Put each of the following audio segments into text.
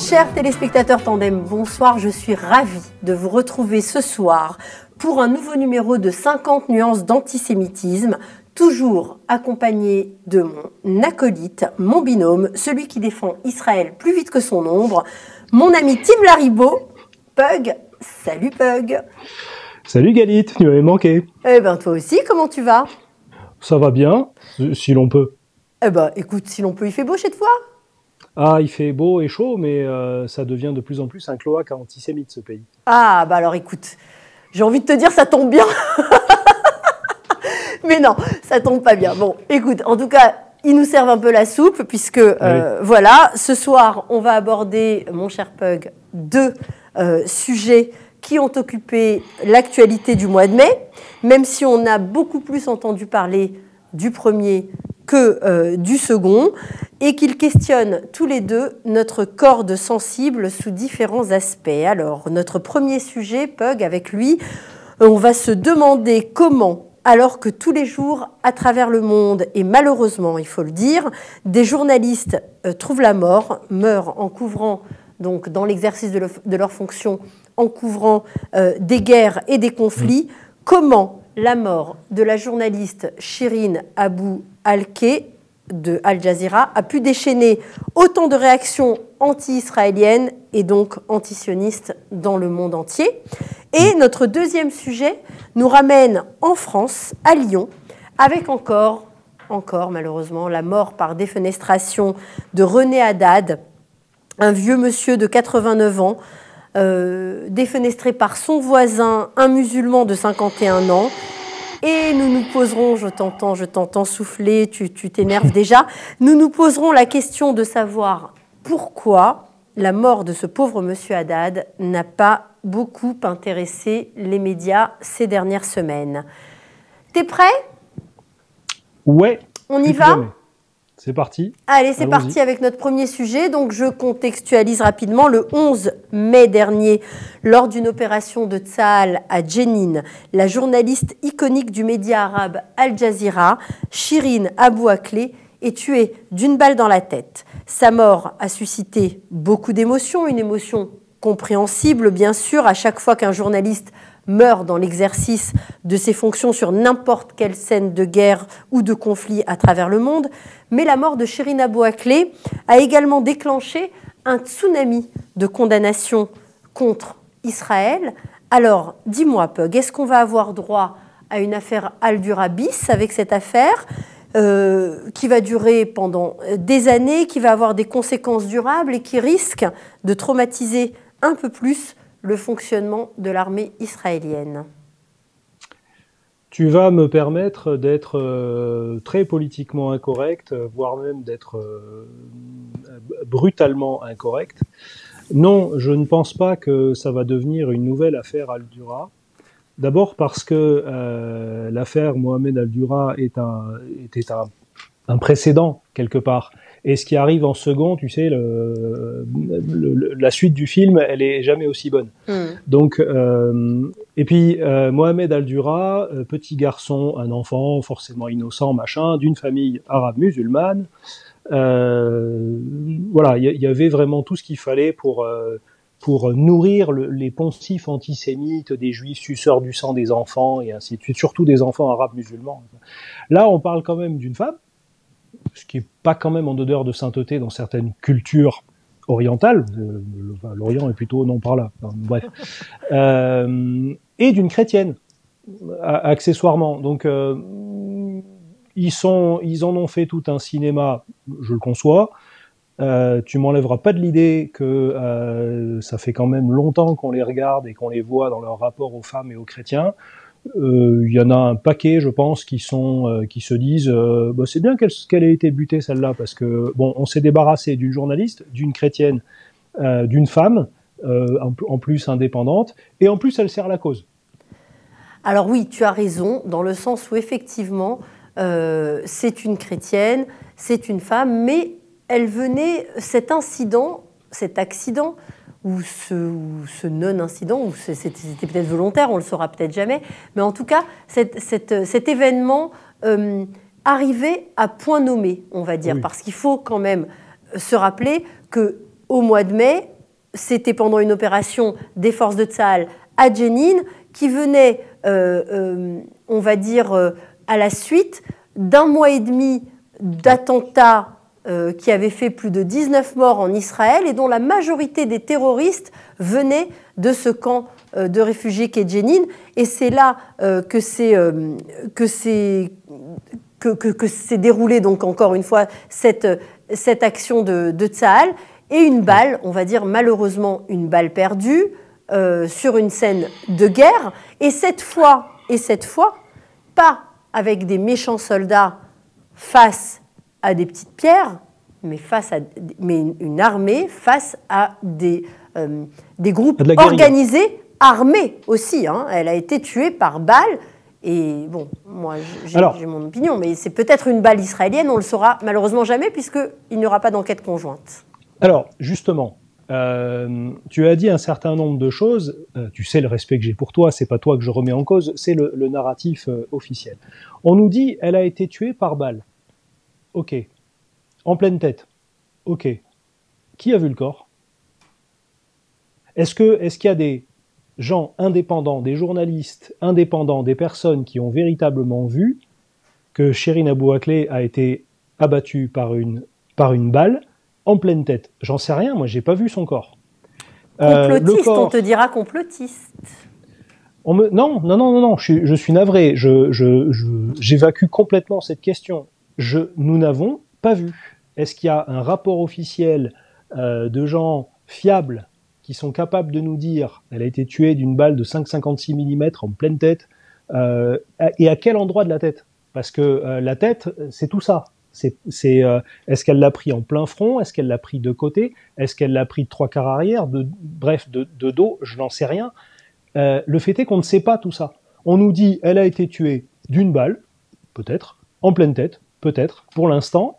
Chers téléspectateurs Tandem, bonsoir, je suis ravie de vous retrouver ce soir pour un nouveau numéro de 50 nuances d'antisémitisme, toujours accompagné de mon acolyte, mon binôme, celui qui défend Israël plus vite que son ombre, mon ami Tim Laribo, Pug. Salut Pug. Salut Galit, tu m'avais manqué. Eh ben toi aussi, comment tu vas? Ça va bien, si l'on peut. Eh ben écoute, si l'on peut, il fait beau chez toi? Ah, il fait beau et chaud, mais ça devient de plus en plus un cloaque antisémite, ce pays. Ah, bah alors écoute, j'ai envie de te dire, ça tombe bien. Mais non, ça tombe pas bien. Bon, écoute, en tout cas, ils nous servent un peu la soupe, puisque, voilà, ce soir, on va aborder, mon cher Pug, deux sujets qui ont occupé l'actualité du mois de mai, même si on a beaucoup plus entendu parler du premier que du second, et qu'ils questionnent tous les deux notre corde sensible sous différents aspects. Alors, notre premier sujet, Pug, avec lui, on va se demander comment, alors que tous les jours, à travers le monde, et malheureusement, il faut le dire, des journalistes trouvent la mort, meurent en couvrant, donc dans l'exercice de leur fonction, en couvrant des guerres et des conflits, comment la mort de la journaliste Shirin Abu Akleh de Al Jazeera a pu déchaîner autant de réactions anti-israéliennes et donc anti-sionistes dans le monde entier. Et notre deuxième sujet nous ramène en France, à Lyon, avec encore malheureusement la mort par défenestration de René Haddad, un vieux monsieur de 89 ans, défenestré par son voisin, un musulman de 51 ans. Et nous nous poserons, je t'entends souffler, tu t'énerves déjà, nous poserons la question de savoir pourquoi la mort de ce pauvre monsieur Haddad n'a pas beaucoup intéressé les médias ces dernières semaines. T'es prêt? Ouais. On y va? C'est parti. Allez, c'est parti avec notre premier sujet. Donc, je contextualise rapidement. Le 11 mai dernier, lors d'une opération de Tsahal à Jenin, la journaliste iconique du média arabe Al Jazeera, Shirin Abu Akleh, est tuée d'une balle dans la tête. Sa mort a suscité beaucoup d'émotions, une émotion compréhensible, bien sûr, à chaque fois qu'un journaliste meurt dans l'exercice de ses fonctions sur n'importe quelle scène de guerre ou de conflit à travers le monde. Mais la mort de Shirin Abu Akleh a également déclenché un tsunami de condamnation contre Israël. Alors, dis-moi, Pug, est-ce qu'on va avoir droit à une affaire Al-Dura bis avec cette affaire qui va durer pendant des années, qui va avoir des conséquences durables et qui risque de traumatiser un peu plus le fonctionnement de l'armée israélienne? Tu vas me permettre d'être très politiquement incorrect, voire même d'être brutalement incorrect. Non, je ne pense pas que ça va devenir une nouvelle affaire Al-Dura. D'abord parce que l'affaire Mohamed Al-Dura était un précédent, quelque part. Et ce qui arrive en second, tu sais, la suite du film, elle est jamais aussi bonne. Donc, et puis Mohamed Al-Dura, petit garçon, un enfant forcément innocent, machin, d'une famille arabe musulmane. Voilà, il y avait vraiment tout ce qu'il fallait pour nourrir les poncifs antisémites des juifs suceurs du sang des enfants et ainsi de suite, surtout des enfants arabes musulmans. Là, on parle quand même d'une femme, ce qui n'est pas quand même en odeur de sainteté dans certaines cultures orientales, l'Orient est plutôt non par là, enfin, bref, et d'une chrétienne, accessoirement. Donc, ils en ont fait tout un cinéma, je le conçois. Tu m'enlèveras pas de l'idée que ça fait quand même longtemps qu'on les regarde et qu'on les voit dans leur rapport aux femmes et aux chrétiens. Il y en a un paquet, je pense, qui se disent bah, c'est bien qu'elle ait été butée celle-là, parce que bon, on s'est débarrassé d'une journaliste, d'une chrétienne, d'une femme, en plus indépendante, et en plus elle sert la cause. Alors oui, tu as raison, dans le sens où effectivement c'est une chrétienne, c'est une femme, mais elle venait, cet accident, ou ce non-incident, ou c'était peut-être volontaire, on ne le saura peut-être jamais, mais en tout cas, cet événement arrivait à point nommé, on va dire, oui. Parce qu'il faut quand même se rappeler qu'au mois de mai, c'était pendant une opération des forces de Tsahal à Jenin, qui venait, on va dire, à la suite d'un mois et demi d'attentats qui avaient fait plus de 19 morts en Israël et dont la majorité des terroristes venaient de ce camp de réfugiés qu'est Jenin. Et c'est là que s'est déroulée, donc encore une fois, cette action de Tsahal. Et une balle, on va dire malheureusement une balle perdue, sur une scène de guerre. Et cette fois, pas avec des méchants soldats face à des petites pierres, mais une armée face à des groupes organisés, armés aussi. Hein. Elle a été tuée par balle. Et bon, moi j'ai mon opinion, mais c'est peut-être une balle israélienne, on le saura malheureusement jamais, puisqu'il n'y aura pas d'enquête conjointe. Alors, justement, tu as dit un certain nombre de choses, tu sais le respect que j'ai pour toi, c'est pas toi que je remets en cause, c'est le narratif officiel. On nous dit, elle a été tuée par balle. Ok. En pleine tête. Ok. Qui a vu le corps? Est-ce qu'il y a des gens indépendants, des journalistes indépendants, des personnes qui ont véritablement vu que Shirin Abu Akleh a été abattue par une balle en pleine tête? J'en sais rien, moi j'ai pas vu son corps. Complotiste, on te dira complotiste. Non, je suis navré, j'évacue complètement cette question. Nous n'avons pas vu. Est-ce qu'il y a un rapport officiel de gens fiables qui sont capables de nous dire elle a été tuée d'une balle de 5,56 mm en pleine tête, et à quel endroit de la tête? Parce que la tête, c'est tout ça. Est-ce qu'elle l'a pris en plein front? Est-ce qu'elle l'a pris de côté? Est-ce qu'elle l'a pris de 3/4 arrière? Bref, de dos? Je n'en sais rien. Le fait est qu'on ne sait pas tout ça. On nous dit elle a été tuée d'une balle, peut-être, en pleine tête, peut-être. Pour l'instant,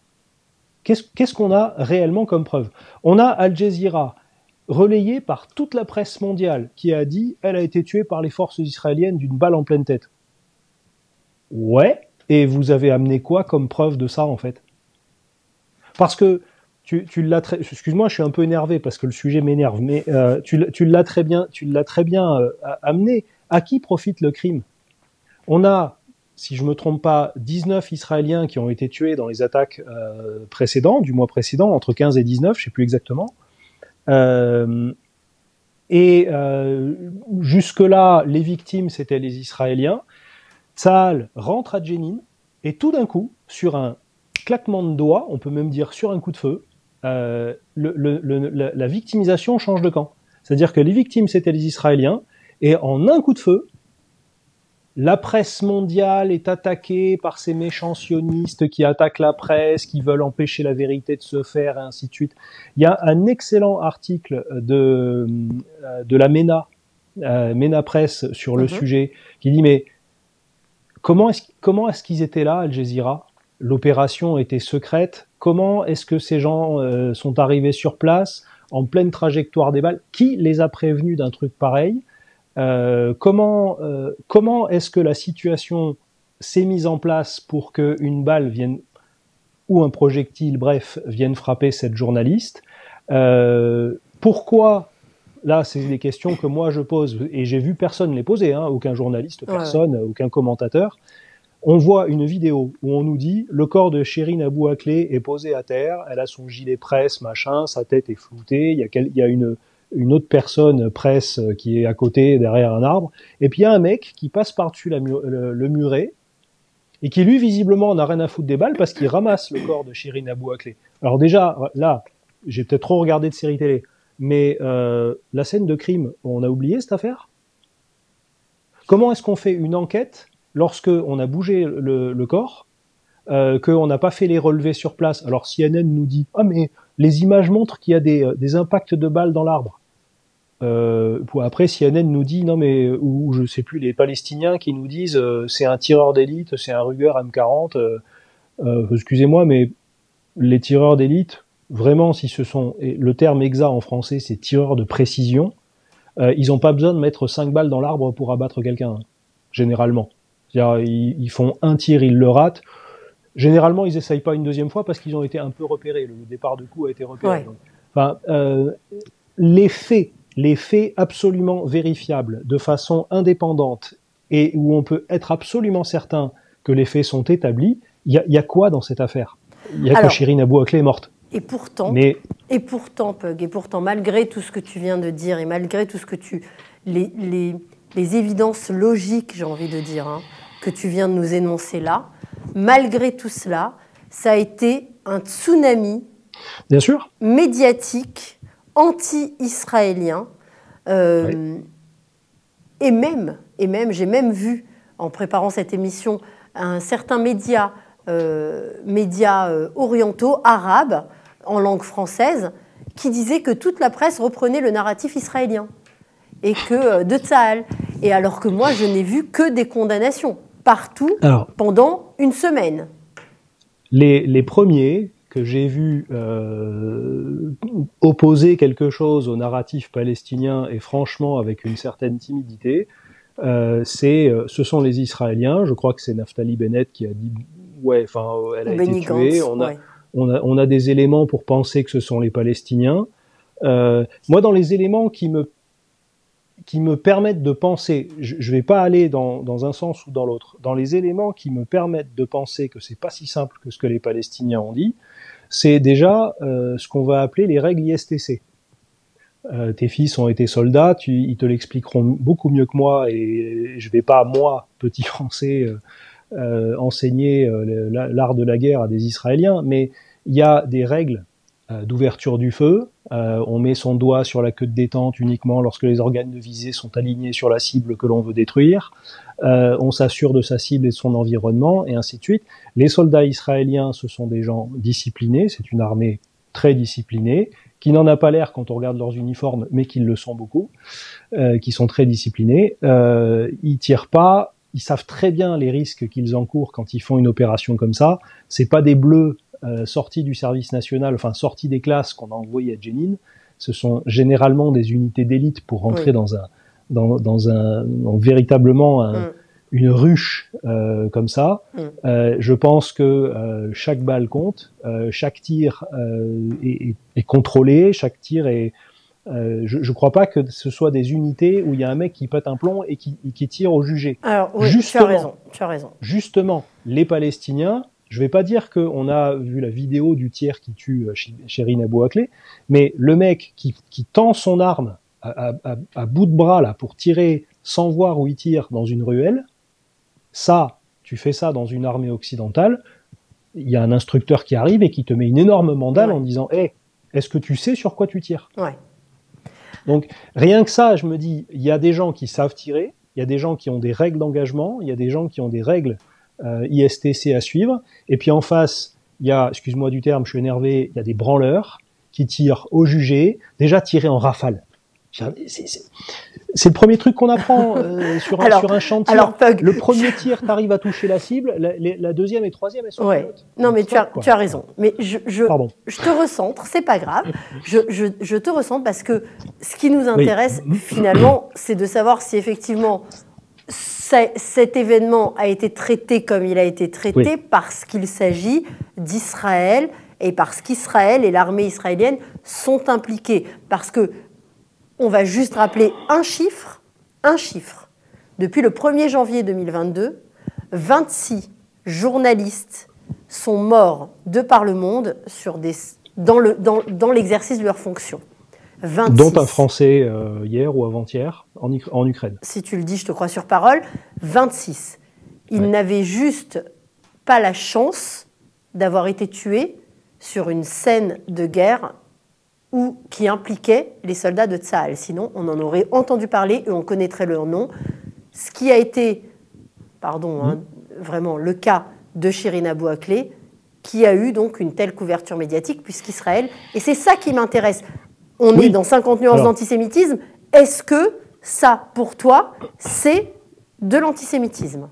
qu'est-ce qu'on a réellement comme preuve? On a Al Jazeera, relayé par toute la presse mondiale, qui a dit elle a été tuée par les forces israéliennes d'une balle en pleine tête. Ouais, et vous avez amené quoi comme preuve de ça, en fait? Parce que tu l'as très... Excuse-moi, je suis un peu énervé parce que le sujet m'énerve, mais tu l'as très bien amené. À qui profite le crime? On a, si je me trompe pas, 19 Israéliens qui ont été tués dans les attaques précédentes, du mois précédent, entre 15 et 19, je sais plus exactement. Jusque-là, les victimes, c'était les Israéliens. Tsahal rentre à Jenin, et tout d'un coup, sur un claquement de doigts, on peut même dire sur un coup de feu, la victimisation change de camp. C'est-à-dire que les victimes, c'était les Israéliens, et en un coup de feu, la presse mondiale est attaquée par ces méchants sionistes qui attaquent la presse, qui veulent empêcher la vérité de se faire, et ainsi de suite. Il y a un excellent article de la MENA Presse sur le sujet, qui dit mais comment est-ce qu'ils étaient là, Al Jazeera? L'opération était secrète. Comment est-ce que ces gens sont arrivés sur place en pleine trajectoire des balles? Qui les a prévenus d'un truc pareil? Comment est-ce que la situation s'est mise en place pour qu'une balle vienne, ou un projectile, bref, vienne frapper cette journaliste? Pourquoi? Là, c'est des questions que moi je pose, et j'ai vu personne les poser, hein, aucun journaliste, personne, aucun commentateur. On voit une vidéo où on nous dit le corps de Shirin Abu Akleh est posé à terre, elle a son gilet presse, machin, sa tête est floutée, il y a une autre personne presse qui est à côté, derrière un arbre, et puis il y a un mec qui passe par-dessus le muret, et qui lui, visiblement, n'a rien à foutre des balles, parce qu'il ramasse le corps de Shirin Abu Akleh. Alors déjà, là, j'ai peut-être trop regardé de séries télé, mais la scène de crime, on a oublié cette affaire? Comment est-ce qu'on fait une enquête lorsque on a bougé le corps, qu'on n'a pas fait les relevés sur place? Alors CNN nous dit « Ah mais les images montrent qu'il y a des impacts de balles dans l'arbre. » Après CNN nous dit « Non mais... » ou je sais plus, les Palestiniens qui nous disent « C'est un tireur d'élite, c'est un Ruger M40. » Excusez-moi, mais les tireurs d'élite, vraiment, si ce sont... Et le terme exact en français, c'est tireurs de précision. Ils n'ont pas besoin de mettre 5 balles dans l'arbre pour abattre quelqu'un, hein, généralement. C'est-à-dire, ils font un tir, ils le ratent. Généralement, ils n'essayent pas une deuxième fois parce qu'ils ont été un peu repérés. Le départ de coup a été repéré. Ouais. Donc, enfin, les faits absolument vérifiables, de façon indépendante, et où on peut être absolument certain que les faits sont établis, il y a quoi dans cette affaire? Il y a que Chirine Abou Akleh est morte. Et pourtant, Pug, malgré tout ce que tu viens de dire, et malgré tout ce que les évidences logiques, j'ai envie de dire, hein, que tu viens de nous énoncer là, malgré tout cela, ça a été un tsunami bien sûr médiatique, anti-israélien, oui. et même, j'ai même vu, en préparant cette émission, un certain médias orientaux, arabes, en langue française, qui disait que toute la presse reprenait le narratif israélien et que de Tsahal. Et alors que moi, je n'ai vu que des condamnations partout pendant une semaine. Les premiers que j'ai vus opposer quelque chose au narratif palestinien, et franchement avec une certaine timidité, ce sont les Israéliens. Je crois que c'est Naftali Bennett qui a dit elle a été tuée. On a des éléments pour penser que ce sont les Palestiniens. Moi, dans les éléments qui me permettent de penser, je vais pas aller dans un sens ou dans l'autre, dans les éléments qui me permettent de penser que c'est pas si simple que ce que les Palestiniens ont dit, c'est déjà ce qu'on va appeler les règles ISTC. Tes fils ont été soldats, ils te l'expliqueront beaucoup mieux que moi, et je vais pas, moi, petit français, enseigner l'art de la guerre à des Israéliens, mais il y a des règles d'ouverture du feu. On met son doigt sur la queue de détente uniquement lorsque les organes de visée sont alignés sur la cible que l'on veut détruire. On s'assure de sa cible et de son environnement, et ainsi de suite. Les soldats israéliens, ce sont des gens disciplinés, c'est une armée très disciplinée, qui n'en a pas l'air quand on regarde leurs uniformes, mais qui le sont beaucoup, qui sont très disciplinés. Ils tirent pas, ils savent très bien les risques qu'ils encourent quand ils font une opération comme ça. C'est pas des bleus sortis du service national, enfin sortis des classes qu'on a envoyés à Jenin. Ce sont généralement des unités d'élite pour rentrer dans véritablement une ruche comme ça. Je pense que chaque balle compte, chaque tir est contrôlé, chaque tir est. Je crois pas que ce soit des unités où il y a un mec qui pète un plomb et qui tire au jugé. Alors oui, tu as raison. Justement, les Palestiniens, je vais pas dire qu'on a vu la vidéo du tir qui tue Chirine Abou Akleh, mais le mec qui tend son arme à bout de bras là pour tirer sans voir où il tire dans une ruelle, ça, tu fais ça dans une armée occidentale, il y a un instructeur qui arrive et qui te met une énorme mandale en disant hey, est-ce que tu sais sur quoi tu tires? Donc, rien que ça, je me dis, il y a des gens qui savent tirer, il y a des gens qui ont des règles d'engagement, il y a des gens qui ont des règles ISTC à suivre, et puis en face, il y a, excuse-moi du terme, je suis énervé, il y a des branleurs qui tirent au jugé, déjà tirer en rafale. C'est le premier truc qu'on apprend sur un champ de tir. Alors, Pug, le premier tir, t'arrives à toucher la cible, la deuxième et troisième, elles sont hautes. Non, mais tu as raison. Mais je te recentre, c'est pas grave. Je te recentre parce que ce qui nous intéresse, finalement, c'est de savoir si effectivement cet événement a été traité comme il a été traité parce qu'il s'agit d'Israël et parce qu'Israël et l'armée israélienne sont impliqués. Parce que on va juste rappeler un chiffre. Depuis le 1er janvier 2022, 26 journalistes sont morts de par le monde dans l'exercice de leurs fonctions. 26. Dont un Français hier ou avant-hier en Ukraine. Si tu le dis, je te crois sur parole. 26. Ils n'avaient juste pas la chance d'avoir été tués sur une scène de guerre qui impliquait les soldats de Tsahal. Sinon, on en aurait entendu parler et on connaîtrait leur nom. Ce qui a été, vraiment le cas de Chirine Abou Akleh, qui a eu donc une telle couverture médiatique, puisqu'Israël... Et c'est ça qui m'intéresse. On est dans 50 nuances d'antisémitisme. Est-ce que ça, pour toi, c'est de l'antisémitisme?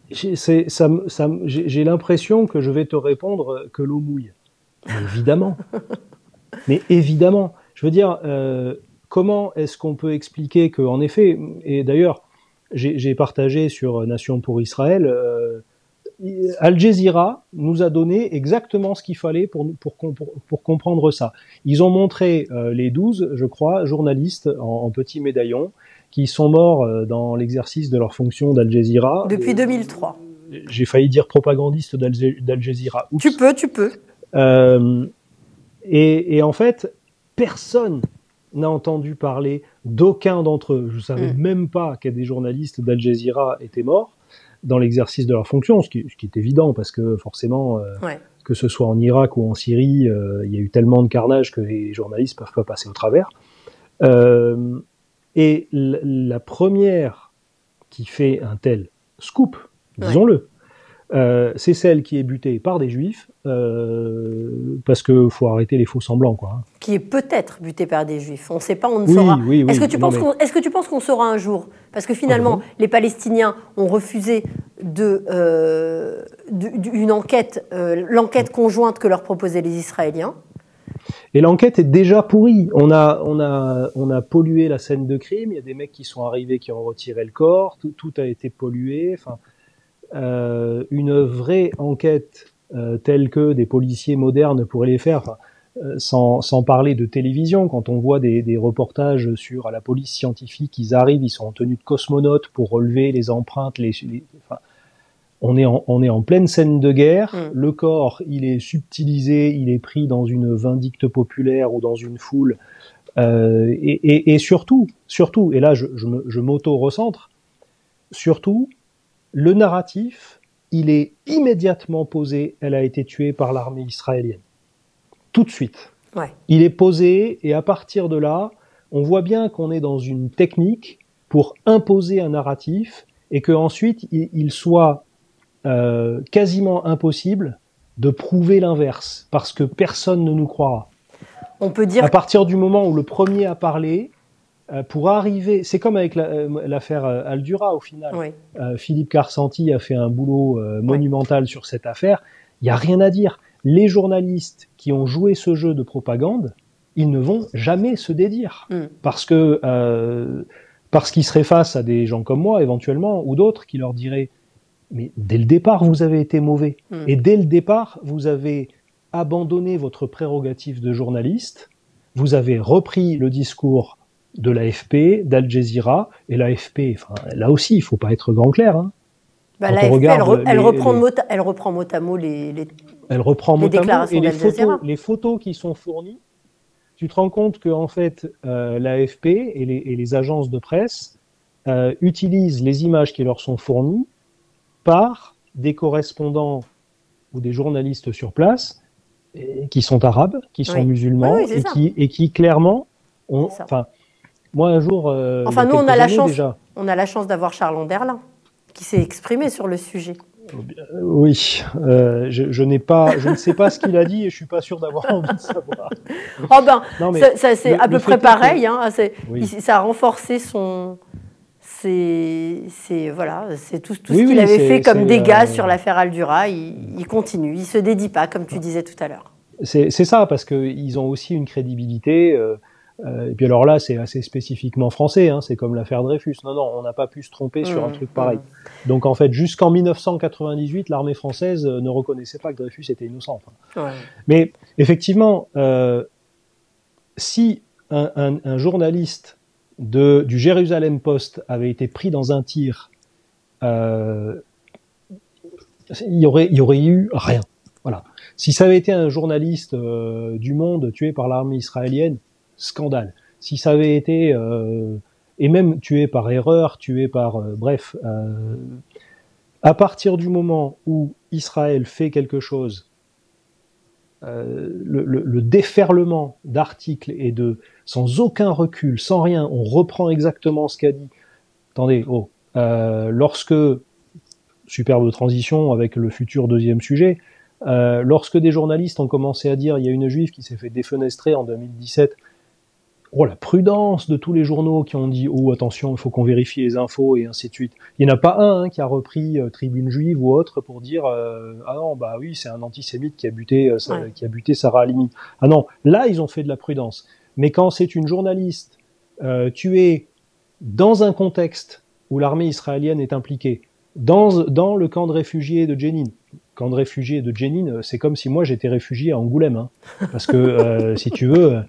J'ai l'impression que je vais te répondre que l'eau mouille. Mais évidemment. Je veux dire, comment est-ce qu'on peut expliquer qu'en effet, et d'ailleurs, j'ai partagé sur Nation pour Israël Al Jazeera nous a donné exactement ce qu'il fallait pour comprendre ça. Ils ont montré les 12, je crois, journalistes en petits médaillons qui sont morts dans l'exercice de leur fonction d'Al Jazeera. Depuis 2003. J'ai failli dire propagandiste d'Al Jazeera. Oups. Tu peux. Et en fait, personne n'a entendu parler d'aucun d'entre eux. Je savais même pas que des journalistes d'Al Jazeera étaient morts dans l'exercice de leur fonction, ce qui est évident parce que forcément, que ce soit en Irak ou en Syrie, il y a eu tellement de carnage que les journalistes peuvent pas passer au travers. Et la première qui fait un tel scoop, disons-le, c'est celle qui est butée par des juifs, parce que faut arrêter les faux semblants, quoi. Qui est peut-être butée par des juifs. On ne sait pas, on ne saura. Oui, est-ce que tu penses qu'on saura un jour? Parce que finalement, les Palestiniens ont refusé une enquête, l'enquête conjointe que leur proposaient les Israéliens. Et l'enquête est déjà pourrie. On a pollué la scène de crime. Il y a des mecs qui sont arrivés qui ont retiré le corps. Tout a été pollué. Enfin, une vraie enquête telle que des policiers modernes pourraient les faire, sans parler de télévision, quand on voit des reportages sur la police scientifique, ils arrivent, ils sont en tenue de cosmonautes pour relever les empreintes, enfin, on est en pleine scène de guerre, le corps, il est subtilisé, il est pris dans une vindicte populaire ou dans une foule, et surtout, et là je m'auto-recentre, surtout, le narratif, il est immédiatement posé, elle a été tuée par l'armée israélienne. Tout de suite. Ouais. Il est posé, et à partir de là, on voit bien qu'on est dans une technique pour imposer un narratif, et qu'ensuite, il soit quasiment impossible de prouver l'inverse, parce que personne ne nous croira. On peut dire... À partir du moment où le premier a parlé, pour arriver, c'est comme avec l'affaire Al-Dura au final. Oui. Philippe Carsanti a fait un boulot monumental sur cette affaire. Il n'y a rien à dire. Les journalistes qui ont joué ce jeu de propagande, ils ne vont jamais se dédire parce qu'ils seraient face à des gens comme moi éventuellement ou d'autres qui leur diraient mais dès le départ vous avez été mauvais et dès le départ vous avez abandonné votre prérogative de journaliste, vous avez repris le discours de l'AFP, d'Al Jazeera, et l'AFP, enfin, là aussi, il ne faut pas être grand clair. Hein. Bah, l'AFP, elle reprend mot à mot les déclarations d'Al Jazeera. Les photos qui sont fournies, tu te rends compte que en fait, l'AFP et les agences de presse utilisent les images qui leur sont fournies par des correspondants ou des journalistes sur place qui sont arabes, qui sont musulmans, et qui clairement ont... Moi, un jour, nous, on a la chance d'avoir Charles Anderlin, qui s'est exprimé sur le sujet. Oui, je ne sais pas ce qu'il a dit et je suis pas sûr d'avoir envie de savoir. Oh ben, c'est à peu près pareil. Ça a renforcé son... Voilà, c'est tout ce qu'il avait fait comme dégâts sur l'affaire Al-Dura. Il continue, il se dédie pas, comme tu disais tout à l'heure. C'est ça, parce qu'ils ont aussi une crédibilité... et puis alors là, c'est assez spécifiquement français, hein, c'est comme l'affaire Dreyfus. Non, on n'a pas pu se tromper sur un truc pareil. Donc en fait, jusqu'en 1998, l'armée française ne reconnaissait pas que Dreyfus était innocent. Mais effectivement, si un journaliste du Jérusalem Post avait été pris dans un tir, il y aurait eu rien. Voilà. Si ça avait été un journaliste du Monde tué par l'armée israélienne, scandale. Si ça avait été et même tué par erreur, tué par à partir du moment où Israël fait quelque chose, le déferlement d'articles et sans aucun recul, sans rien, on reprend exactement ce qu'a dit. Attendez, lorsque superbe transition avec le futur deuxième sujet, lorsque des journalistes ont commencé à dire il y a une juive qui s'est fait défenestrer en 2017. La prudence de tous les journaux qui ont dit attention, il faut qu'on vérifie les infos et ainsi de suite. Il n'y en a pas un qui a repris Tribune Juive ou autre pour dire ah non, bah oui, c'est un antisémite qui a buté Sarah Halimi. Ah non, là ils ont fait de la prudence. Mais quand c'est une journaliste tuée dans un contexte où l'armée israélienne est impliquée, dans le camp de réfugiés de Jenin. Camp de réfugiés de Jenin, c'est comme si moi j'étais réfugié à Angoulême, hein, parce que si tu veux,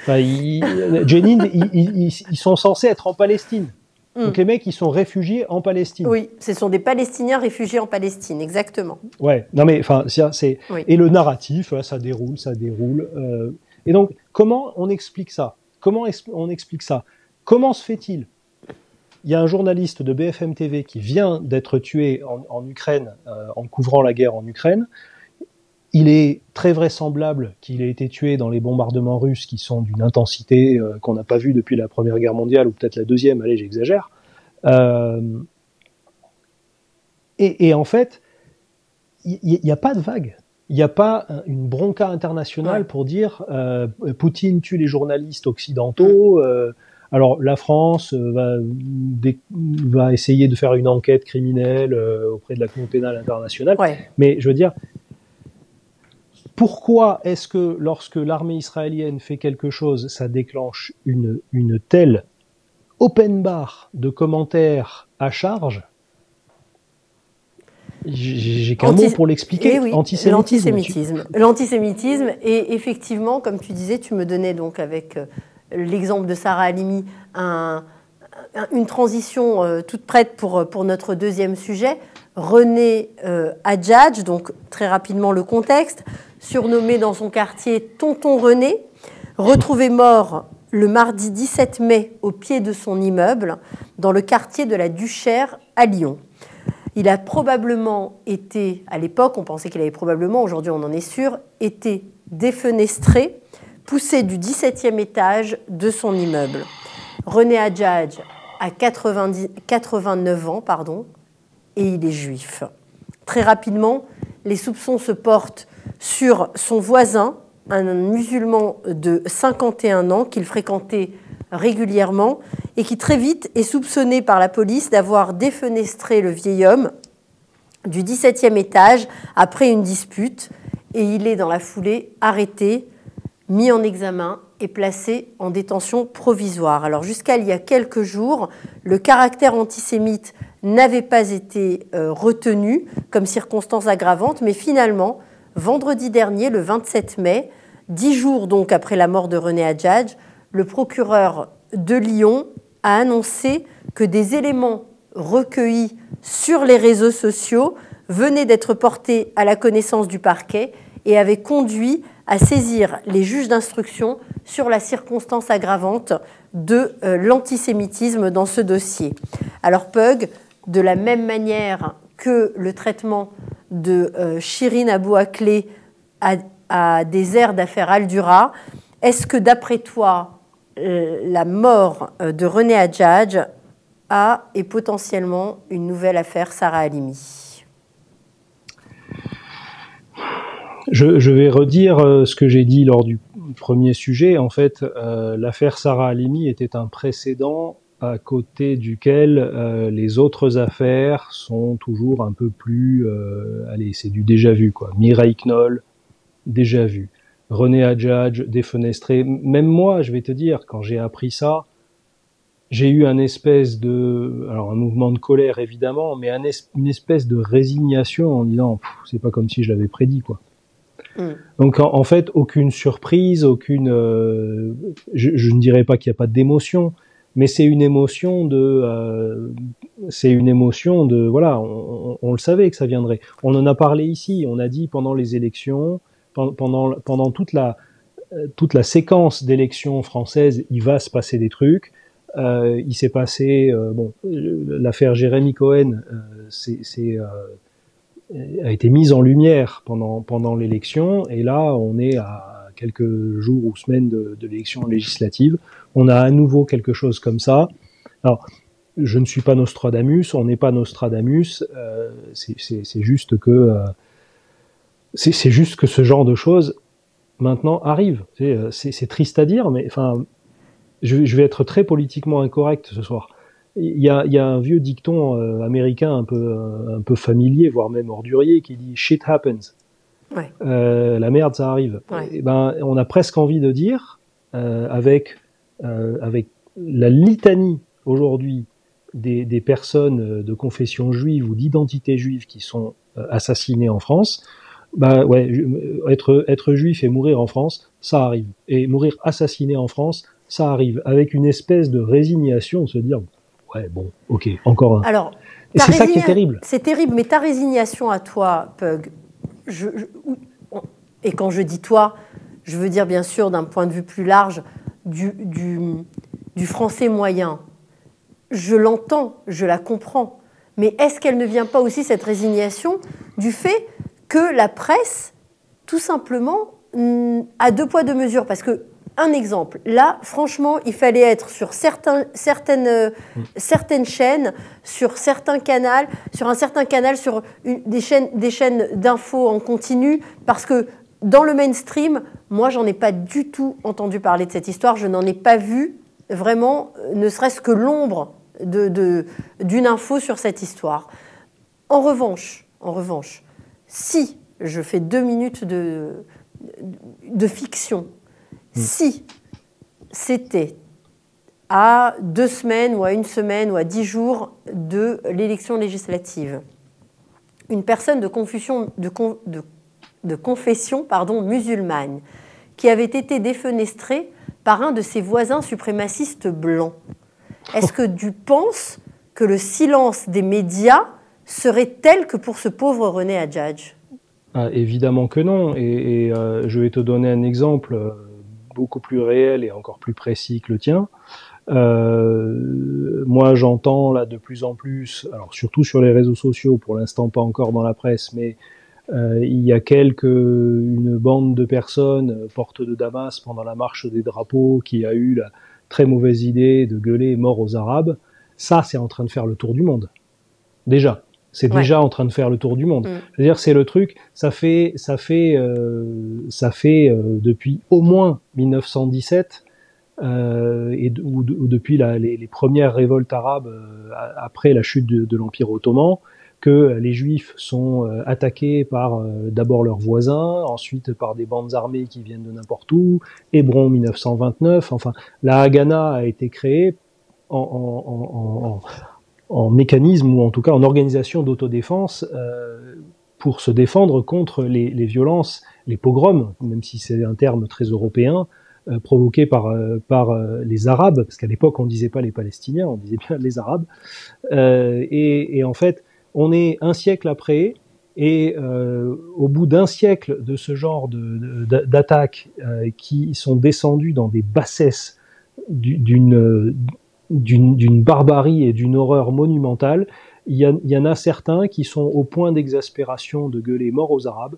Jenin, ils sont censés être en Palestine. Donc les mecs, ils sont réfugiés en Palestine. Oui, ce sont des Palestiniens réfugiés en Palestine, exactement. Ouais, non mais enfin, c'est Oui. Et le narratif, ça déroule. Et donc, comment on explique ça? Comment se fait-il? Il y a un journaliste de BFM TV qui vient d'être tué en Ukraine, en couvrant la guerre en Ukraine. Il est très vraisemblable qu'il ait été tué dans les bombardements russes qui sont d'une intensité qu'on n'a pas vue depuis la Première Guerre mondiale, ou peut-être la Deuxième, allez, j'exagère. Et en fait, il n'y a pas de vague. Il n'y a pas une bronca internationale pour dire Poutine tue les journalistes occidentaux. Alors la France va essayer de faire une enquête criminelle auprès de la Cour pénale internationale. Mais je veux dire, pourquoi est-ce que lorsque l'armée israélienne fait quelque chose, ça déclenche une telle open bar de commentaires à charge? J'ai qu'un mot pour l'expliquer. Oui, l'antisémitisme. L'antisémitisme, et effectivement, comme tu disais, tu me donnais donc avec l'exemple de Sarah Halimi une transition toute prête pour notre deuxième sujet. René Hadjadj, donc très rapidement le contexte, surnommé dans son quartier Tonton René, retrouvé mort le mardi 17 mai au pied de son immeuble dans le quartier de la Duchère à Lyon. Il a probablement été, à l'époque, on pensait qu'il avait probablement, aujourd'hui on en est sûr, été défenestré, poussé du 17e étage de son immeuble. René Hadjadj a 89 ans, et il est juif. Très rapidement, les soupçons se portent sur son voisin, un musulman de 51 ans qu'il fréquentait régulièrement et qui très vite est soupçonné par la police d'avoir défenestré le vieil homme du 17e étage après une dispute, et il est dans la foulée arrêté, mis en examen et placé en détention provisoire. Alors jusqu'à il y a quelques jours, le caractère antisémite n'avait pas été retenu comme circonstance aggravante, mais finalement, vendredi dernier, le 27 mai, 10 jours donc après la mort de René Hadjadj, le procureur de Lyon a annoncé que des éléments recueillis sur les réseaux sociaux venaient d'être portés à la connaissance du parquet et avaient conduit à saisir les juges d'instruction sur la circonstance aggravante de l'antisémitisme dans ce dossier. Alors Pug, de la même manière que le traitement de Shirin Abu Akleh à des airs d'affaires Al-Dura, est-ce que d'après toi, la mort de René Hadjadj est potentiellement une nouvelle affaire Sarah Halimi? Je vais redire ce que j'ai dit lors du premier sujet. En fait, l'affaire Sarah Halimi était un précédent à côté duquel les autres affaires sont toujours un peu plus... allez, c'est du déjà vu, quoi. Mireille Knoll, déjà vu. René Hadjadj, défenestré. Même moi, je vais te dire, quand j'ai appris ça, j'ai eu un espèce de... Alors, un mouvement de colère, évidemment, mais une espèce de résignation en disant « c'est pas comme si je l'avais prédit, quoi ». Donc en fait, aucune surprise, aucune... je ne dirais pas qu'il n'y a pas d'émotion, mais c'est une émotion de... voilà, on le savait que ça viendrait. On en a parlé ici, on a dit pendant les élections, pendant toute la séquence d'élections françaises, il va se passer des trucs. Il s'est passé... l'affaire Jérémy Cohen, a été mise en lumière pendant l'élection, et là on est à quelques jours ou semaines de l'élection législative. On a à nouveau quelque chose comme ça. Alors, je ne suis pas Nostradamus, on n'est pas Nostradamus, c'est juste que ce genre de choses maintenant arrive. C'est triste à dire, mais enfin, je vais être très politiquement incorrect ce soir. Il y a un vieux dicton américain un peu familier, voire même ordurier, qui dit « shit happens ». Ouais. La merde, ça arrive. Ouais. Et ben, on a presque envie de dire, avec la litanie aujourd'hui des personnes de confession juive ou d'identité juive qui sont assassinées en France, bah ouais, être juif et mourir en France, ça arrive. Et mourir assassiné en France, ça arrive. Avec une espèce de résignation, de se dire, ouais, bon, ok, encore un. Alors, et c'est ça qui est terrible. C'est terrible, mais ta résignation à toi, Pug, et quand je dis toi, je veux dire bien sûr d'un point de vue plus large du français moyen. Je l'entends, je la comprends. Mais est-ce qu'elle ne vient pas aussi, cette résignation, du fait que la presse, tout simplement, a deux poids, deux mesures? Parce que, un exemple, là, franchement, il fallait être sur certaines chaînes, sur certains canaux, sur un certain canal, sur des chaînes d'infos en continu, parce que dans le mainstream, moi, j'en ai pas du tout entendu parler de cette histoire, je n'en ai pas vu vraiment, ne serait-ce que l'ombre d'une info sur cette histoire. En revanche, si je fais 2 minutes de fiction, si c'était à 2 semaines ou à 1 semaine ou à 10 jours de l'élection législative, une personne de confession musulmane qui avait été défenestrée par un de ses voisins suprémacistes blancs, est-ce que tu penses que le silence des médias serait tel que pour ce pauvre René Adjadj? Évidemment que non. Et je vais te donner un exemple beaucoup plus réel et encore plus précis que le tien. Moi, j'entends là de plus en plus, alors surtout sur les réseaux sociaux, pour l'instant pas encore dans la presse, mais il y a une bande de personnes porte de Damas pendant la marche des drapeaux qui a eu la très mauvaise idée de gueuler mort aux Arabes. Ça, c'est en train de faire le tour du monde. Déjà. C'est déjà en train de faire le tour du monde. C'est-à-dire, c'est le truc, ça fait depuis au moins 1917, ou depuis les premières révoltes arabes après la chute de l'Empire ottoman, que les Juifs sont attaqués par d'abord leurs voisins, ensuite par des bandes armées qui viennent de n'importe où. Hébron 1929. Enfin, la Haganah a été créée en mécanisme ou en tout cas en organisation d'autodéfense pour se défendre contre les violences, les pogroms, même si c'est un terme très européen, provoqués par les Arabes, parce qu'à l'époque on disait pas les Palestiniens, on disait bien les Arabes. Et en fait, on est un siècle après, et au bout d'un siècle de ce genre d'attaques qui sont descendues dans des bassesses d'une barbarie et d'une horreur monumentale, il y en a certains qui sont au point d'exaspération de gueuler mort aux Arabes,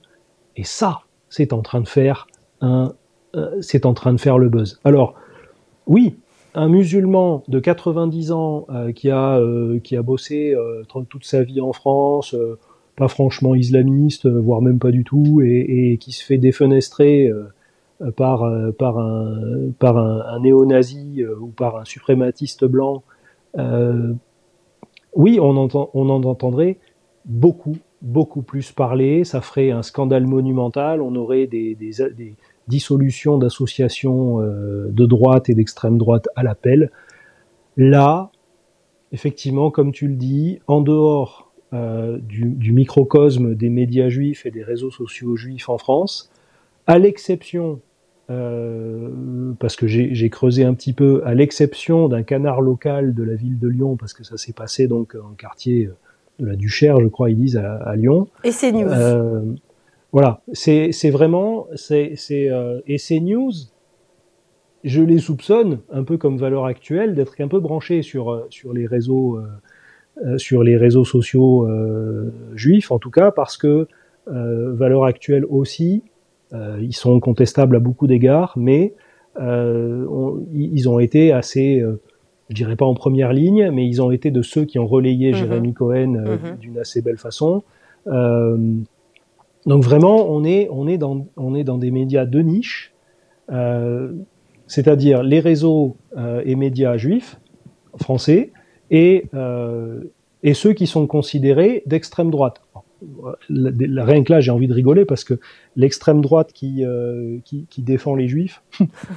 et ça, c'est en train de faire le buzz. Alors, oui, un musulman de 90 ans qui a bossé toute sa vie en France, pas franchement islamiste, voire même pas du tout, et qui se fait défenestrer par un néo-nazi ou par un suprématiste blanc, oui, on en entendrait beaucoup plus parler, ça ferait un scandale monumental, on aurait des dissolutions d'associations de droite et d'extrême droite à l'appel. Là, effectivement, comme tu le dis, en dehors du microcosme des médias juifs et des réseaux sociaux juifs en France, à l'exception, parce que j'ai creusé un petit peu, à l'exception d'un canard local de la ville de Lyon, parce que ça s'est passé donc en quartier de la Duchère, je crois ils disent, à Lyon. Et CNews. Voilà, c'est vraiment, et CNews, je les soupçonne, un peu comme Valeurs Actuelles, d'être un peu branchés sur les réseaux sociaux juifs, en tout cas, parce que Valeurs Actuelles aussi, ils sont contestables à beaucoup d'égards, mais ils ont été assez, je dirais pas en première ligne, mais ils ont été de ceux qui ont relayé Jérémy Cohen d'une assez belle façon. Donc vraiment, on est dans des médias de niche, c'est-à-dire les réseaux et médias juifs français et ceux qui sont considérés d'extrême droite. Rien que là, j'ai envie de rigoler parce que l'extrême droite qui défend les juifs,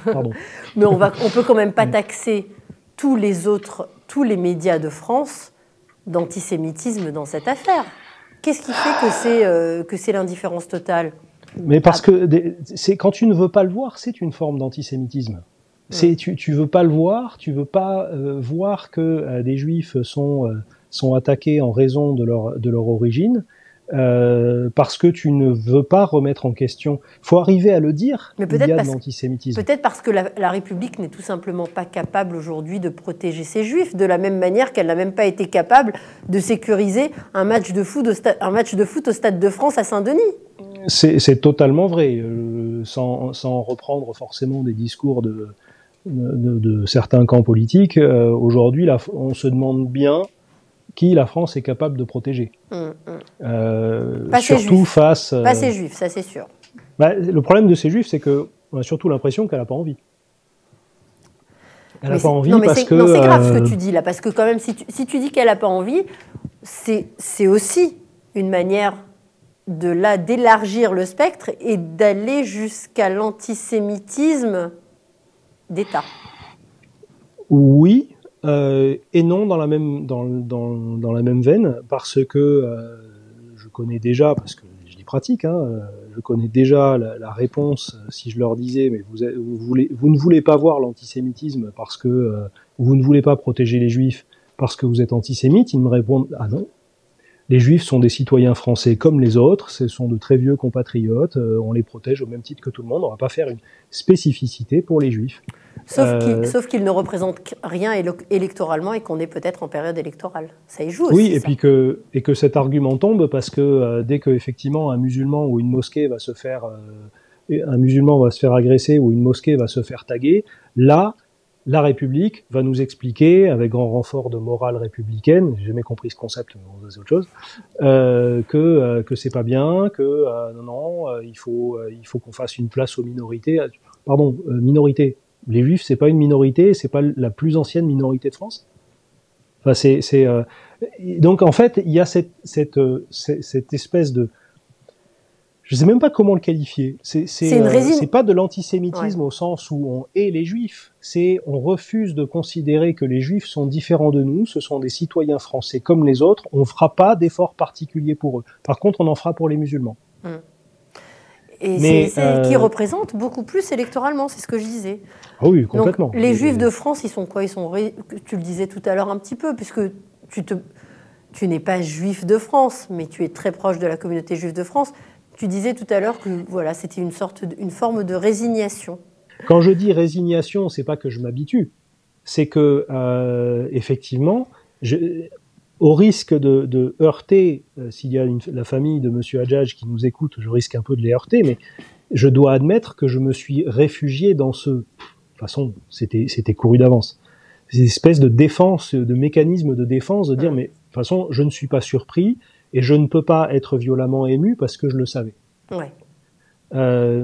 pardon. Mais on peut quand même pas taxer tous les autres tous les médias de France d'antisémitisme dans cette affaire. Qu'est-ce qui fait que c'est l'indifférence totale? Mais parce que quand tu ne veux pas le voir, c'est une forme d'antisémitisme. Tu veux pas le voir, tu veux pas voir que des Juifs sont attaqués en raison de leur origine, parce que tu ne veux pas remettre en question. Faut arriver à le dire. Mais il y a de l'antisémitisme. Peut-être parce que la République n'est tout simplement pas capable aujourd'hui de protéger ses Juifs, de la même manière qu'elle n'a même pas été capable de sécuriser un match de foot au Stade de France à Saint-Denis. C'est totalement vrai, sans reprendre forcément des discours de certains camps politiques. Aujourd'hui, on se demande bien qui la France est capable de protéger. Surtout face... Pas ces Juifs, ça c'est sûr. Le problème de ces Juifs, c'est qu'on a surtout l'impression qu'elle n'a pas envie. Elle n'a pas envie parce que... Non, c'est grave ce que tu dis là, parce que quand même, si tu dis qu'elle n'a pas envie, c'est aussi une manière d'élargir le spectre et d'aller jusqu'à l'antisémitisme d'État. Oui, et non dans la même veine, parce que je connais déjà, parce que je dis pratique, je connais déjà la réponse si je leur disais, mais vous ne voulez pas voir l'antisémitisme parce que vous ne voulez pas protéger les Juifs parce que vous êtes antisémite, ils me répondent « Ah non, les Juifs sont des citoyens français comme les autres, ce sont de très vieux compatriotes, on les protège au même titre que tout le monde, on ne va pas faire une spécificité pour les Juifs. » Sauf qu'ils ne représentent rien électoralement et qu'on est peut-être en période électorale. Ça y joue aussi. Oui, et que cet argument tombe parce que dès que effectivement un musulman ou une mosquée va se faire agresser ou une mosquée va se faire taguer, là, la République va nous expliquer, avec grand renfort de morale républicaine, j'ai jamais compris ce concept, mais c'est autre chose, que c'est pas bien, que il faut qu'on fasse une place aux minorités. Pardon, minorité. Les Juifs, c'est pas une minorité, c'est pas la plus ancienne minorité de France. Enfin, donc en fait, il y a cette espèce de, je sais même pas comment le qualifier. C'est pas de l'antisémitisme au sens où on hait les Juifs. On refuse de considérer que les Juifs sont différents de nous. Ce sont des citoyens français comme les autres. On fera pas d'efforts particuliers pour eux. Par contre, on en fera pour les musulmans. Et c'est qui représente beaucoup plus électoralement, c'est ce que je disais. Ah oui, complètement. Donc, les Juifs de France, ils sont quoi? Tu le disais tout à l'heure un petit peu, puisque tu n'es pas juif de France, mais tu es très proche de la communauté juive de France. Tu disais tout à l'heure que voilà, c'était une forme de résignation. Quand je dis résignation, c'est pas que je m'habitue, c'est que effectivement, au risque de heurter, s'il y a la famille de Monsieur Hadjadj qui nous écoute, je risque un peu de les heurter, mais je dois admettre que je me suis réfugié dans de toute façon, c'était couru d'avance. C'est une espèce de défense, de mécanisme de défense, de dire, mais de toute façon, je ne suis pas surpris et je ne peux pas être violemment ému parce que je le savais. Ouais.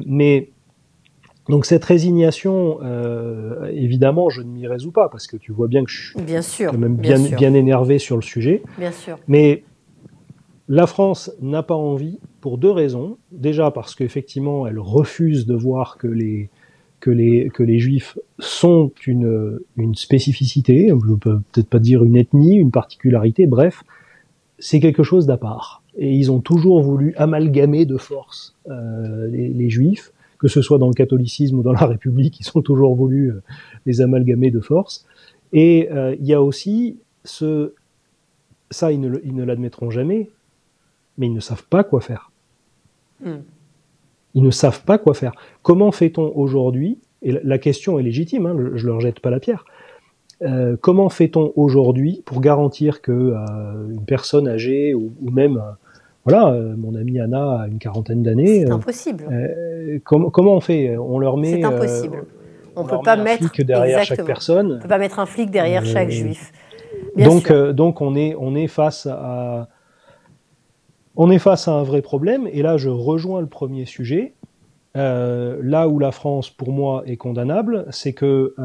Mais donc cette résignation, évidemment, je ne m'y résous pas parce que tu vois bien que je suis quand même bien énervé sur le sujet. Bien sûr. Mais la France n'a pas envie pour deux raisons. Déjà parce qu'effectivement, elle refuse de voir que les Juifs sont une spécificité, je ne peux peut-être pas dire une ethnie, une particularité, bref, c'est quelque chose d'à part. Et ils ont toujours voulu amalgamer de force les Juifs, que ce soit dans le catholicisme ou dans la République, ils ont toujours voulu les amalgamer de force. Et il y a aussi ça ils ne l'admettront jamais, mais ils ne savent pas quoi faire. Ils ne savent pas quoi faire. Comment fait-on aujourd'hui, et la question est légitime, je leur jette pas la pierre, comment fait-on aujourd'hui pour garantir que une personne âgée ou même mon amie Anna a une quarantaine d'années. C'est impossible. Comment on fait? On leur met. C'est impossible. On peut pas mettre un flic derrière chaque personne. On peut pas mettre un flic derrière chaque juif. Donc on est face à un vrai problème. Et là, je rejoins le premier sujet. Là où la France, pour moi, est condamnable, c'est que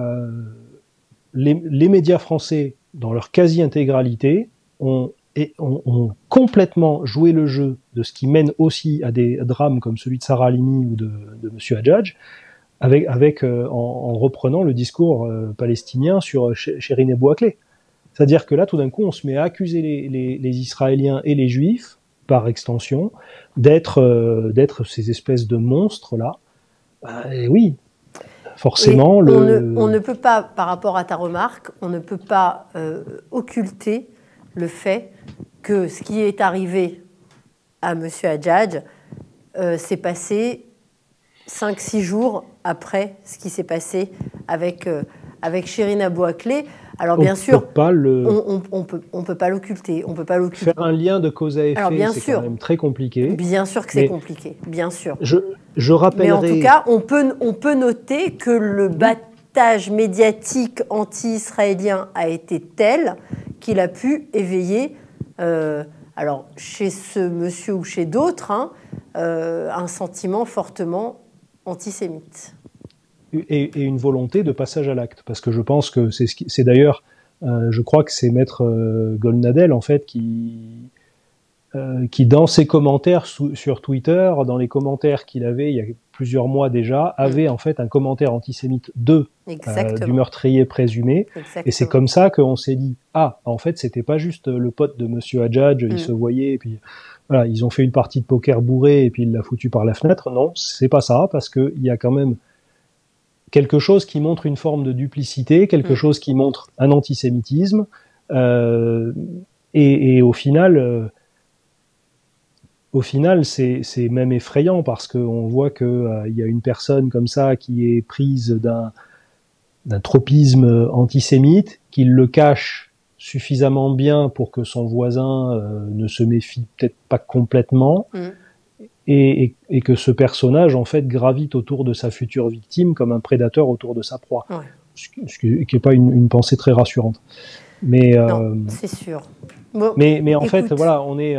les médias français, dans leur quasi-intégralité, ont complètement joué le jeu de ce qui mène aussi à des drames comme celui de Sarah Halimi ou de Monsieur Hadjadj, en reprenant le discours palestinien sur Chérine Bouaklé. C'est-à-dire que là, tout d'un coup, on se met à accuser les Israéliens et les Juifs, par extension, d'être ces espèces de monstres-là. Et oui, forcément... On ne peut pas, par rapport à ta remarque, on ne peut pas occulter le fait que ce qui est arrivé à M. Hadjadj s'est passé 5-6 jours après ce qui s'est passé avec Chérine Abou Akleh. Alors bien sûr, on peut pas l'occulter. On peut pas l'occulter. Faire un lien de cause à effet, c'est quand même très compliqué. Bien sûr que c'est compliqué, bien sûr. Je rappellerai... Mais en tout cas, on peut noter que le battage médiatique anti-israélien a été tel qu'il a pu éveiller, alors chez ce monsieur ou chez d'autres, un sentiment fortement antisémite. Et une volonté de passage à l'acte, parce que je pense que c'est d'ailleurs, je crois que c'est Maître Golnadel en fait qui dans ses commentaires sur Twitter, dans les commentaires qu'il avait il y a plusieurs mois déjà, avait en fait un commentaire antisémite du meurtrier présumé. Exactement. Et c'est comme ça qu'on s'est dit, en fait c'était pas juste le pote de Monsieur Hadjadj, il se voyait, et puis voilà, ils ont fait une partie de poker bourré et puis il l'a foutu par la fenêtre. Non, c'est pas ça, parce que il y a quand même quelque chose qui montre une forme de duplicité, quelque chose qui montre un antisémitisme, et au final, c'est même effrayant parce qu'on voit que y a une personne comme ça qui est prise d'un tropisme antisémite, qui le cache suffisamment bien pour que son voisin ne se méfie peut-être pas complètement. Et que ce personnage, en fait, gravite autour de sa future victime comme un prédateur autour de sa proie. Ouais. Ce qui n'est pas une pensée très rassurante. Mais, non, c'est sûr. Bon, mais en fait, voilà, on est...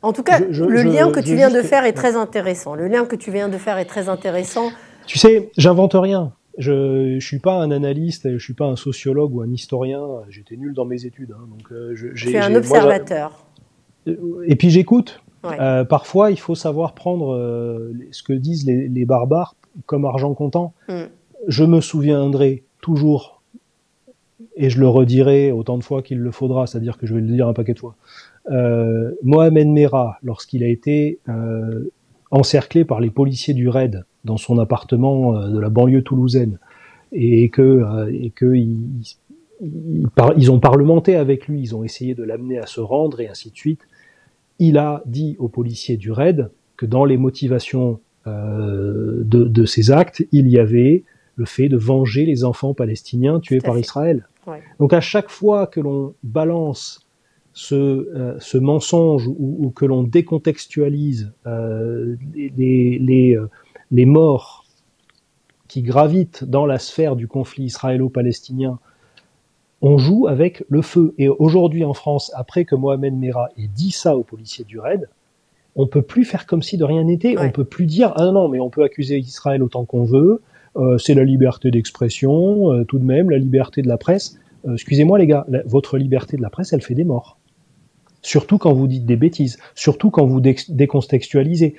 en tout cas, le lien que tu viens de faire est très intéressant. Le lien que tu viens de faire est très intéressant. Tu sais, j'invente rien. Je ne suis pas un analyste, je ne suis pas un sociologue ou un historien. J'étais nul dans mes études. Donc, tu es un observateur. Et puis j'écoute. Ouais. Parfois, il faut savoir prendre ce que disent les barbares comme argent comptant. Je me souviendrai toujours, et je le redirai autant de fois qu'il le faudra, c'est-à-dire que je vais le dire un paquet de fois. Mohamed Merah, lorsqu'il a été encerclé par les policiers du RAID dans son appartement de la banlieue toulousaine, et que ils ont parlementé avec lui, ils ont essayé de l'amener à se rendre et ainsi de suite. Il a dit aux policiers du RAID que dans les motivations de ces actes, il y avait le fait de venger les enfants palestiniens tués par Israël. Ouais. Donc à chaque fois que l'on balance ce mensonge ou que l'on décontextualise les morts qui gravitent dans la sphère du conflit israélo-palestinien, on joue avec le feu. Et aujourd'hui en France, après que Mohamed Merah ait dit ça aux policiers du RAID, on peut plus faire comme si de rien n'était. Ouais. On peut plus dire « Ah non, mais on peut accuser Israël autant qu'on veut, c'est la liberté d'expression, tout de même, la liberté de la presse. » Excusez-moi les gars, votre liberté de la presse, elle fait des morts. Surtout quand vous dites des bêtises, surtout quand vous décontextualisez.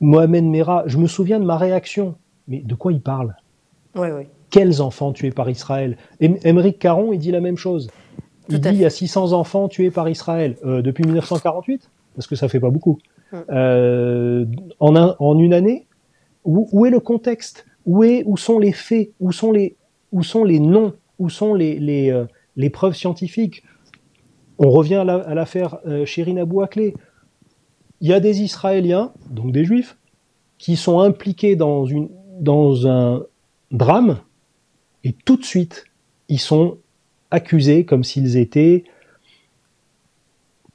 Mohamed Merah, je me souviens de ma réaction. Mais de quoi il parle ? Oui. Quels enfants tués par Israël ? Émeric Caron, il dit la même chose. Il dit il y a 600 enfants tués par Israël depuis 1948, parce que ça fait pas beaucoup. En une année, où est le contexte ? Où sont les faits ? Où sont les noms ? Où sont les preuves scientifiques ? On revient à l'affaire Chérine Abou Akleh. Il y a des Israéliens, donc des Juifs, qui sont impliqués dans un drame, et tout de suite, ils sont accusés comme s'ils étaient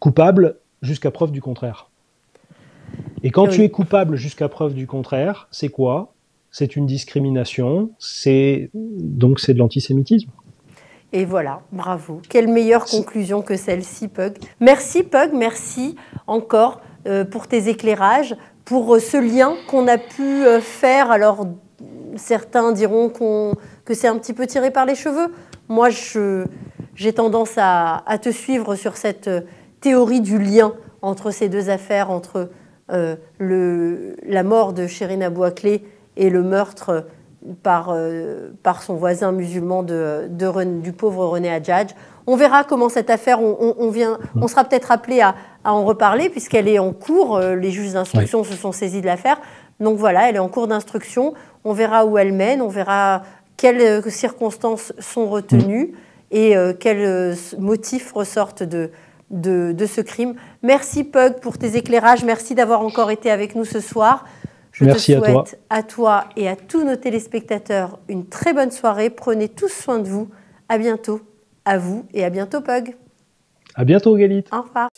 coupables jusqu'à preuve du contraire. Et quand tu es coupable jusqu'à preuve du contraire, c'est quoi ? C'est une discrimination, donc c'est de l'antisémitisme. Et voilà, bravo. Quelle meilleure conclusion que celle-ci, Pug. Merci, Pug, merci encore pour tes éclairages, pour ce lien qu'on a pu faire. Alors, certains diront que c'est un petit peu tiré par les cheveux. Moi, j'ai tendance à te suivre sur cette théorie du lien entre ces deux affaires, entre la mort de Chérine Abou Akleh et le meurtre par son voisin musulman du pauvre René Adjadj. On verra comment cette affaire, on sera peut-être appelé à en reparler puisqu'elle est en cours. Les juges d'instruction se sont saisis de l'affaire. Donc voilà, elle est en cours d'instruction. On verra où elle mène, on verra quelles circonstances sont retenues et quels motifs ressortent de ce crime. Merci Pug pour tes éclairages. Merci d'avoir encore été avec nous ce soir. Merci te souhaite à toi et à tous nos téléspectateurs une très bonne soirée. Prenez tous soin de vous. À bientôt. À vous et à bientôt Pug. À bientôt Galit. Au revoir.